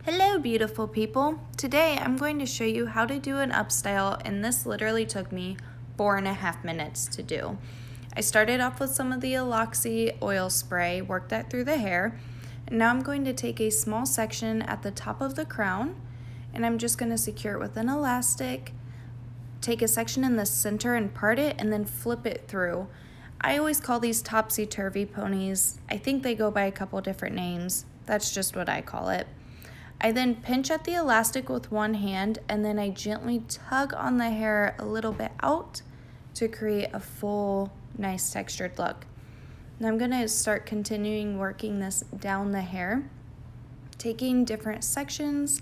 Hello beautiful people. Today I'm going to show you how to do an up style, and this literally took me 4.5 minutes to do. I started off with some of the Aloxxi oil spray, worked that through the hair, and now I'm going to take a small section at the top of the crown and I'm just going to secure it with an elastic, take a section in the center and part it, and then flip it through. I always call these topsy-turvy ponies. I think they go by a couple different names. That's just what I call it. I then pinch at the elastic with one hand and then I gently tug on the hair a little bit out to create a full, nice textured look. Now I'm going to start continuing working this down the hair, taking different sections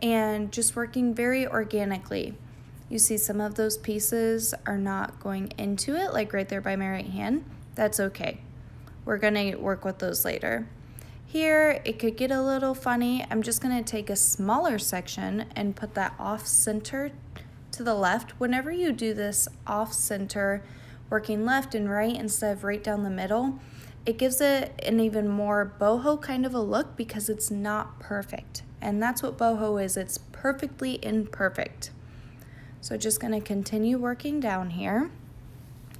and just working very organically. You see some of those pieces are not going into it, like right there by my right hand. That's okay. We're going to work with those later. Here, it could get a little funny. I'm just going to take a smaller section and put that off center to the left. Whenever you do this off center, working left and right instead of right down the middle, it gives it an even more boho kind of a look because it's not perfect. And that's what boho is. It's perfectly imperfect. So just going to continue working down here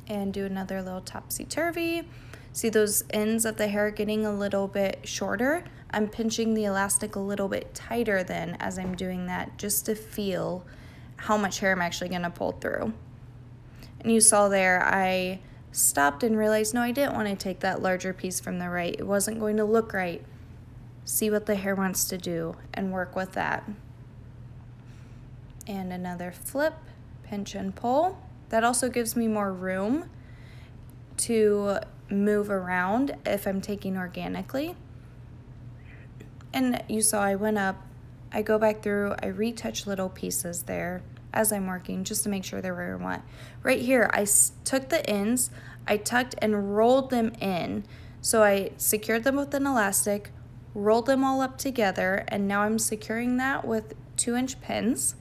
and do another little topsy-turvy. See those ends of the hair getting a little bit shorter? I'm pinching the elastic a little bit tighter then as I'm doing that, just to feel how much hair I'm actually going to pull through. And you saw there I stopped and realized, no, I didn't want to take that larger piece from the right. It wasn't going to look right. See what the hair wants to do and work with that. And another flip, pinch and pull. That also gives me more room to move around if I'm taking organically. And you saw I went up, I go back through, I retouch little pieces there as I'm working just to make sure they're where I want. Right here, I took the ends, I tucked and rolled them in. So I secured them with an elastic, rolled them all up together, and now I'm securing that with 2-inch pins.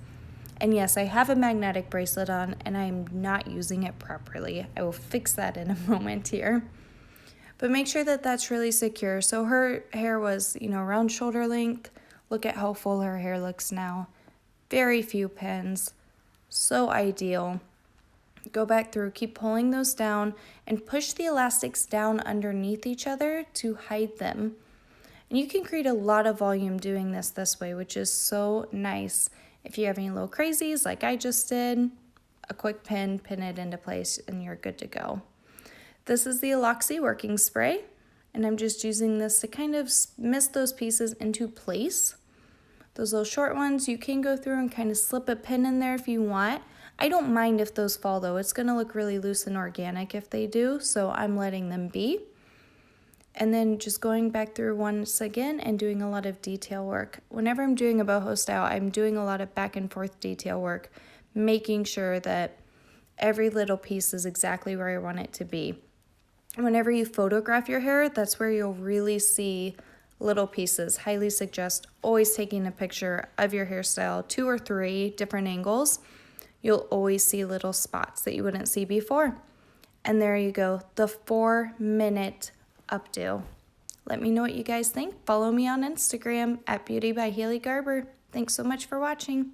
And yes, I have a magnetic bracelet on and I'm not using it properly. I will fix that in a moment here. But make sure that that's really secure. So her hair was, around shoulder length. Look at how full her hair looks now. Very few pins. So ideal. Go back through, keep pulling those down and push the elastics down underneath each other to hide them. And you can create a lot of volume doing this way, which is so nice. If you have any little crazies like I just did, a quick pin it into place and you're good to go. This is the Aloxxi working spray, and I'm just using this to kind of mist those pieces into place. Those little short ones, you can go through and kind of slip a pin in there if you want. I don't mind if those fall though. It's going to look really loose and organic if they do, so I'm letting them be. And then just going back through once again and doing a lot of detail work. Whenever I'm doing a boho style, I'm doing a lot of back and forth detail work, making sure that every little piece is exactly where I want it to be. Whenever you photograph your hair, that's where you'll really see little pieces. Highly suggest always taking a picture of your hairstyle, 2 or 3 different angles. You'll always see little spots that you wouldn't see before. And there you go, the 4-minute updo. Let me know what you guys think. Follow me on Instagram at Beauty by Garber. Thanks so much for watching.